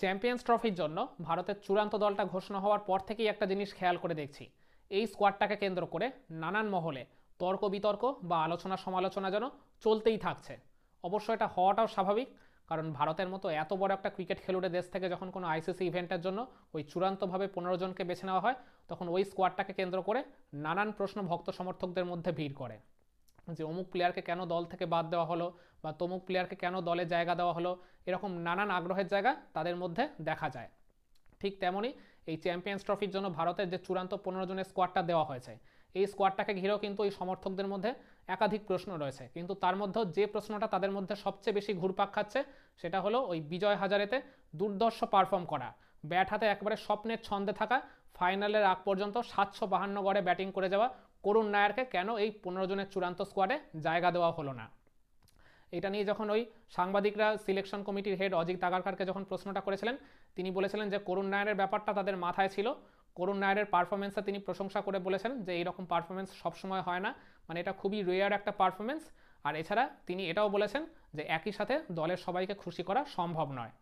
Champions ট্রফির জন্য ভারতের চূড়ান্ত দলটা ঘোষণা হওয়ার পর থেকেই একটা জিনিস খেয়াল করে দেখছি, এই স্কোয়াডটাকে কেন্দ্র করে নানান মহলে তর্ক বিতর্ক বা আলোচনা সমালোচনা যেন চলতেই থাকছে। অবশ্য এটা হওয়াটাও স্বাভাবিক, কারণ ভারতের মতো এত বড় একটা ক্রিকেট খেলুড়ে দেশ থেকে যখন কোনো আইসিসি ইভেন্টের জন্য ওই চূড়ান্তভাবে 15 জনকে বেছে নেওয়া হয়, তখন ওই স্কোয়াডটাকে কেন্দ্র করে নানান প্রশ্ন ভক্ত সমর্থকদের মধ্যে ভিড় করে, যে অমুক প্লেয়ারকে কেন দল থেকে বাদ দেওয়া হলো বা তমুক প্লেয়ারকে কেন দলে জায়গা দেওয়া হলো, এরকম নানান আগ্রহের জায়গা তাদের মধ্যে দেখা যায়। ঠিক তেমনই এই চ্যাম্পিয়ন্স ট্রফির জন্য ভারতের যে চূড়ান্ত 15 জনের স্কোয়াডটা দেওয়া হয়েছে, এই স্কোয়াডটাকে ঘিরেও কিন্তু এই সমর্থকদের মধ্যে একাধিক প্রশ্ন রয়েছে। কিন্তু তার মধ্যেও যে প্রশ্নটা তাদের মধ্যে সবচেয়ে বেশি ঘুরপাক খাচ্ছে, সেটা হলো ওই বিজয় হাজারেতে দুর্দর্শ পারফর্ম করা, ব্যাট হাতে একবারে স্বপ্নের ছন্দে থাকা, ফাইনালের আগ পর্যন্ত 752 গড়ে ব্যাটিং করে যাওয়া করুণ নায়ারকে কেন এই 15 জনের চূড়ান্ত স্কোয়াডে জায়গা দেওয়া হলো না। এটা নিয়ে যখন ওই সাংবাদিকরা সিলেকশন কমিটির হেড অজিত আগারকারকে যখন প্রশ্নটা করেছিলেন, তিনি বলেছিলেন যে করুণ নায়ারের ব্যাপারটা তাদের মাথায় ছিল। করুণ নায়ারের পারফরমেন্সে তিনি প্রশংসা করে বলেছেন যে এইরকম পারফরমেন্স সবসময় হয় না, মানে এটা খুবই রেয়ার একটা পারফরমেন্স। আর এছাড়া তিনি এটাও বলেছেন যে একই সাথে দলের সবাইকে খুশি করা সম্ভব নয়।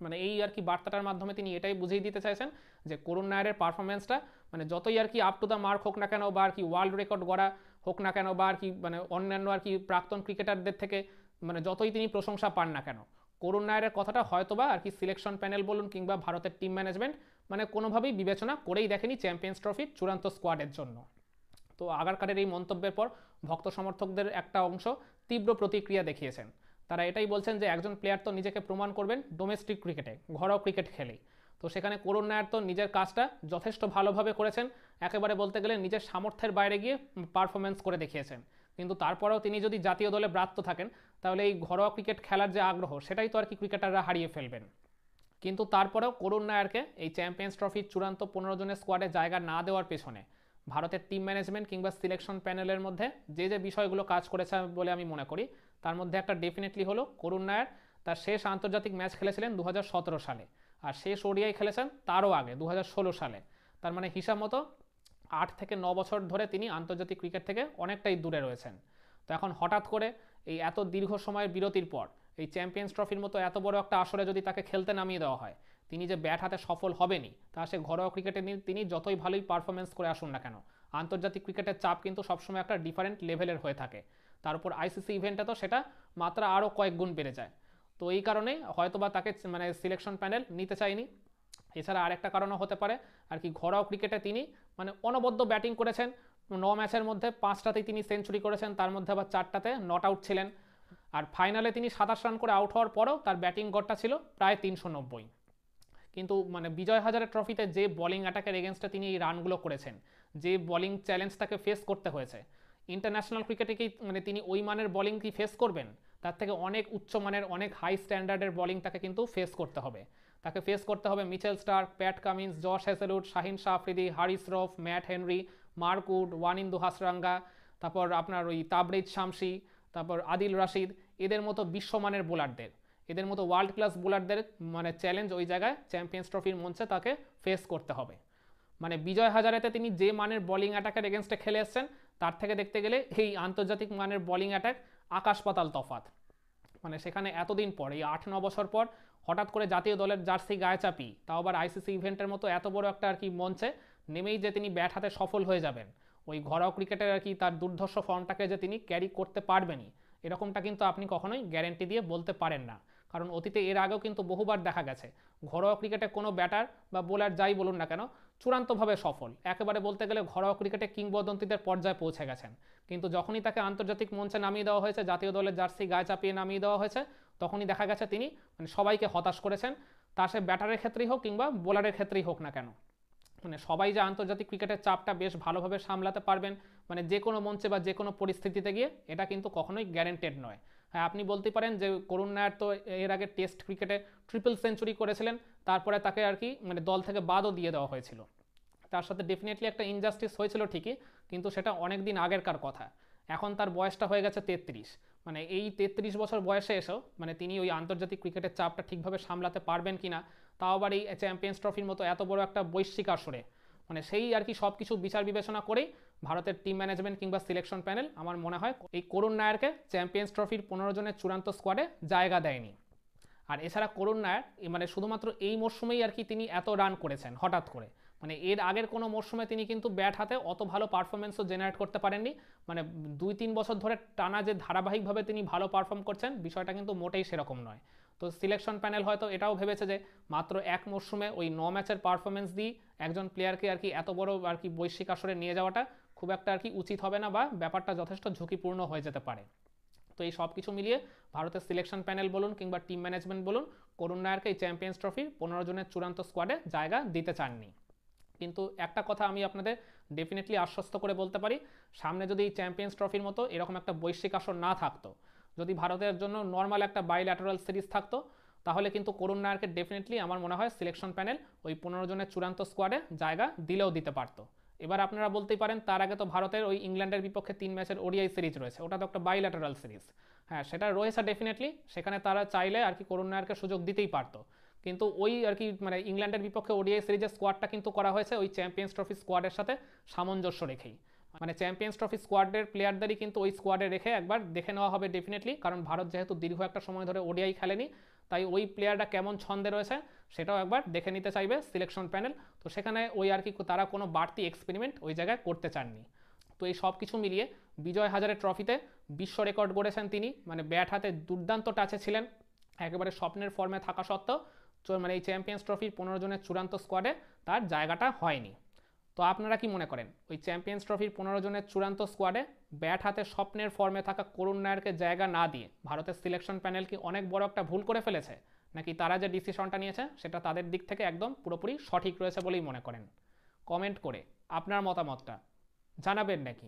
মানে এই আর কি বার্তাটার মাধ্যমে তিনি এটাই বুঝিয়ে দিতে চাইছেন যে করুণ নায়ারের পারফরমেন্সটা মানে যতই আর কি আপ টু দ্য মার্ক হোক না কেন, বা আর কি ওয়ার্ল্ড রেকর্ড গড়া হোক না কেন, বা আর কি মানে অন্যান্য আর কি প্রাক্তন ক্রিকেটারদের থেকে মানে যতই তিনি প্রশংসা পান না কেন, করুণ নায়ারের কথাটা হয়তোবা আর কি সিলেকশন প্যানেল বলুন কিংবা ভারতের টিম ম্যানেজমেন্ট মানে কোনোভাবেই বিবেচনা করেই দেখেনি চ্যাম্পিয়ন্স ট্রফির চূড়ান্ত স্কোয়াডের জন্য। তো আগারকারের এই মন্তব্যের পর ভক্ত সমর্থকদের একটা অংশ তীব্র প্রতিক্রিয়া দেখিয়েছেন। তারা এটাই বলছেন যে একজন প্লেয়ার তো নিজেকে প্রমাণ করবেন ডোমেস্টিক ক্রিকেটে, ঘরোয়া ক্রিকেট খেলেই। তো সেখানে করুণ নায়ার তো নিজের কাজটা যথেষ্ট ভালোভাবে করেছেন, একেবারে বলতে গেলে নিজের সামর্থ্যের বাইরে গিয়ে পারফরমেন্স করে দেখিয়েছেন। কিন্তু তারপরেও তিনি যদি জাতীয় দলে ব্রাত্য থাকেন, তাহলে এই ঘরোয়া ক্রিকেট খেলার যে আগ্রহ, সেটাই তো আর কি ক্রিকেটাররা হারিয়ে ফেলবেন। কিন্তু তারপরেও করুণ নায়ারকে এই চ্যাম্পিয়ন্স ট্রফির চূড়ান্ত 15 জনের স্কোয়াডে জায়গা না দেওয়ার পেছনে ভারতের টিম ম্যানেজমেন্ট কিংবা সিলেকশন প্যানেলের মধ্যে যে যে বিষয়গুলো কাজ করেছে বলে আমি মনে করি, তার মধ্যে একটা ডেফিনেটলি হলো করুণ নায়ার তার শেষ আন্তর্জাতিক ম্যাচ খেলেছিলেন 2017 সালে, আর শেষ ওডিআই খেলেছেন তারও আগে 2016 সালে। তার মানে হিসাব মতো 8 থেকে 9 বছর ধরে তিনি আন্তর্জাতিক ক্রিকেট থেকে অনেকটাই দূরে রয়েছেন। তো এখন হঠাৎ করে এই এত দীর্ঘ সময়ের বিরতির পর এই চ্যাম্পিয়ন্স ট্রফির মতো এত বড় একটা আসরে যদি তাকে খেলতে নামিয়ে দেওয়া হয়, তিনি যে ব্যাট হাতে সফল হবেনি তা সে ঘরোয়া ক্রিকেটে তিনি যতই ভালোই পারফরমেন্স করে আসুন না কেন, আন্তর্জাতিক ক্রিকেটের চাপ কিন্তু সবসময় একটা ডিফারেন্ট লেভেলের হয়ে থাকে। তার উপর আইসিসি ইভেন্টে তো সেটা মাত্রা আরও কয়েক গুণ বেড়ে যায়। তো এই কারণে হয়তোবা তাকে মানে সিলেকশন প্যানেল নিতে চায়নি। এছাড়া আরেকটা কারণও হতে পারে আর কি, ঘরোয়া ক্রিকেটে তিনি মানে অনবদ্য ব্যাটিং করেছেন। 9 ম্যাচের মধ্যে 5টাতেই তিনি সেঞ্চুরি করেছেন, তার মধ্যে আবার 4টাতে নট আউট ছিলেন। আর ফাইনালে তিনি 27 রান করে আউট হওয়ার পরেও তার ব্যাটিং গড়টা ছিল প্রায় 390। কিন্তু মানে বিজয় হাজারে ট্রফিতে যে বোলিং অ্যাটাকের এগেনস্টে তিনি এই রানগুলো করেছেন, যে বোলিং চ্যালেঞ্জ তাকে ফেস করতে হয়েছে, ইন্টারন্যাশনাল ক্রিকেটে কি মানে তিনি ওই মানের বোলিং কি ফেস করবেন? তার থেকে অনেক উচ্চ মানের অনেক হাই স্ট্যান্ডার্ডের বোলিং তাকে কিন্তু ফেস করতে হবে। তাকে ফেস করতে হবে Mitchell Starc, Pat Cummins, Josh Hazlewood, Shaheen Shah Afridi, Haris Rauf, Matt Henry, Mark Wood, Wanindu Hasaranga, তারপর আপনার ওই তাবরেজ শামসি, তারপর আদিল রাশিদ, এদের মতো বিশ্বমানের বোলারদের, এদের মতো ওয়ার্ল্ড ক্লাস বোলারদের মানে চ্যালেঞ্জ ওই জায়গায় চ্যাম্পিয়ন্স ট্রফির মঞ্চে তাকে ফেস করতে হবে। মানে বিজয় হাজারেতে তিনি যে মানের বোলিং অ্যাটাকের এগেনস্টে খেলে এসছেন, তার থেকে দেখতে গেলে এই আন্তর্জাতিক মানের বোলিং অ্যাটাক আকাশ পাতাল তফাত। মানে সেখানে এতদিন পর, এই 8-9 বছর পর হঠাৎ করে জাতীয় দলের জার্সি গায়ে চাপি, তাও আবার আইসিসি ইভেন্টের মতো এত বড় একটা আর কি মঞ্চে নেমেই যে তিনি ব্যাট হাতে সফল হয়ে যাবেন, ওই ঘরোয়া ক্রিকেটের আর কি তার দুর্ধর্ষ ফর্মটাকে যে তিনি ক্যারি করতে পারবেনই, এরকমটা কিন্তু আপনি কখনোই গ্যারেন্টি দিয়ে বলতে পারেন না। কারণ অতীতে এর আগেও কিন্তু বহুবার দেখা গেছে ঘরোয়া ক্রিকেটে কোনো ব্যাটার বা বোলার যাই বলুন না কেন চূড়ান্তভাবে সফল, একেবারে বলতে গেলে ঘরোয়া ক্রিকেটে কিংবদন্তিদের পর্যায়ে পৌঁছে গেছেন। কিন্তু যখনই তাকে আন্তর্জাতিক মঞ্চে নামিয়ে দেওয়া হয়েছে, জাতীয় দলের জার্সি গায়ে চাপিয়ে নামিয়ে দেওয়া হয়েছে, তখনই দেখা গেছে তিনি মানে সবাইকে হতাশ করেছেন, তা সে ব্যাটারের ক্ষেত্রেই হোক কিংবা বোলারের ক্ষেত্রেই হোক না কেন। মানে সবাই যে আন্তর্জাতিক ক্রিকেটের চাপটা বেশ ভালোভাবে সামলাতে পারবেন মানে যে কোনো মঞ্চে বা যে কোনো পরিস্থিতিতে গিয়ে, এটা কিন্তু কখনোই গ্যারেন্টেড নয়। হ্যাঁ, আপনি বলতে পারেন যে করুণ নায়ার তো এর আগে টেস্ট ক্রিকেটে ট্রিপল সেঞ্চুরি করেছিলেন, তারপরে তাকে আর কি মানে দল থেকে বাদও দিয়ে দেওয়া হয়েছিল। তার সাথে ডেফিনেটলি একটা ইনজাস্টিস হয়েছিল ঠিকই, কিন্তু সেটা অনেক দিন আগেরকার কথা। এখন তার বয়সটা হয়ে গেছে 33। মানে এই 33 বছর বয়সে এসেও মানে তিনি ওই আন্তর্জাতিক ক্রিকেটের চাপটা ঠিকভাবে সামলাতে পারবেন কিনা, তাও আবার এই চ্যাম্পিয়ন্স ট্রফির মতো এত বড় একটা বৈশ্বিক আসরে, মানে সেই আর কি সব কিছু বিচার বিবেচনা করেই ভারতের টিম ম্যানেজমেন্ট কিংবা সিলেকশন প্যানেল আমার মনে হয় এই করুণ নায়ারকে চ্যাম্পিয়ন্স ট্রফির 15 জনের চূড়ান্ত স্কোয়াডে জায়গা দেয়নি। আর এছাড়া করুণ নায়ার মানে শুধুমাত্র এই মরশুমেই আর কি তিনি এত রান করেছেন হঠাৎ করে, মানে এর আগের কোনো মরশুমে তিনি কিন্তু ব্যাট হাতে অত ভালো পারফরমেন্সও জেনারেট করতে পারেননি। মানে 2-3 বছর ধরে টানা যে ধারাবাহিকভাবে তিনি ভালো পারফর্ম করছেন বিষয়টা কিন্তু মোটেই সেরকম নয়। তো সিলেকশন প্যানেল হয়তো এটাও ভেবেছে যে মাত্র এক মরশুমে ওই 9 ম্যাচের পারফরমেন্স দিয়ে একজন প্লেয়ারকে আর কি এত বড় আর কি বৈশ্বিক আসরে নিয়ে যাওয়াটা খুব একটা আর কি উচিত হবে না, বা ব্যাপারটা যথেষ্ট ঝুঁকিপূর্ণ হয়ে যেতে পারে। তো এই সব কিছু মিলিয়ে ভারতের সিলেকশন প্যানেল বলুন কিংবা টিম ম্যানেজমেন্ট বলুন করুণ নায়ারকে এই চ্যাম্পিয়ন্স ট্রফির 15 জনের চূড়ান্ত স্কোয়াডে জায়গা দিতে চাননি। কিন্তু একটা কথা আমি আপনাদের ডেফিনেটলি আশ্বস্ত করে বলতে পারি, সামনে যদি এই চ্যাম্পিয়ন্স ট্রফির মতো এরকম একটা বৈশ্বিক আসর না থাকতো, যদি ভারতের জন্য নর্মাল একটা বাইল্যাটারাল সিরিজ থাকতো, তাহলে কিন্তু করুণ নায়ারকে ডেফিনেটলি আমার মনে হয় সিলেকশন প্যানেল ওই 15 জনের চূড়ান্ত স্কোয়াডে জায়গা দিলেও দিতে পারতো। এবার আপনারা বলতেই পারেন তার আগে তো ভারতের ওই ইংল্যান্ডের বিপক্ষে 3 ম্যাচের ওডিআই সিরিজ রয়েছে, ওটা তো একটা বাইল্যাটারাল সিরিজ। হ্যাঁ সেটা রয়েছে ডেফিনেটলি, সেখানে তারা চাইলে আর কি করুণ নায়ারকে সুযোগ দিতেই পারতো। কিন্তু ওই আর কি মানে ইংল্যান্ডের বিপক্ষে ওডিআই সিরিজের স্কোয়াডটা কিন্তু করা হয়েছে ওই চ্যাম্পিয়ন্স ট্রফি স্কোয়াডের সাথে সামঞ্জস্য রেখেই। মানে চ্যাম্পিয়ন্স ট্রফি স্কোয়াডের প্লেয়ারদেরই কিন্তু ওই স্কোয়াডে রেখে একবার দেখে নেওয়া হবে ডেফিনেটলি, কারণ ভারত যেহেতু দীর্ঘ একটা সময় ধরে ওডিআই খেলেনি, তাই ওই প্লেয়ারটা কেমন ছন্দে রয়েছে সেটাও একবার দেখে নিতে চাইবে সিলেকশন প্যানেল। তো সেখানে ওই আর কি তারা কোনো বাড়তি এক্সপেরিমেন্ট ওই জায়গায় করতে চাননি। তো এই সব কিছু মিলিয়ে বিজয় হাজারে ট্রফিতে বিশ্ব রেকর্ড গড়েছেন তিনি, মানে ব্যাট হাতে দুর্দান্ত টাচে ছিলেন, একেবারে স্বপ্নের ফর্মে থাকা সত্ত্বেও মানে এই চ্যাম্পিয়ন্স ট্রফির 15 জনের চূড়ান্ত স্কোয়াডে তার জায়গাটা হয়নি। তো আপনারা কি মনে করেন ওই চ্যাম্পিয়ন্স ট্রফির 15 জনের চূড়ান্ত স্কোয়াডে ব্যাট হাতে স্বপ্নের ফর্মে থাকা করুণ নায়ারকে জায়গা না দিয়ে ভারতের সিলেকশন প্যানেল কি অনেক বড় একটা ভুল করে ফেলেছে, নাকি তারা যে ডিসিশনটা নিয়েছে সেটা তাদের দিক থেকে একদম পুরোপুরি সঠিক রয়েছে বলেই মনে করেন? কমেন্ট করে আপনার মতামতটা জানাবেন নাকি।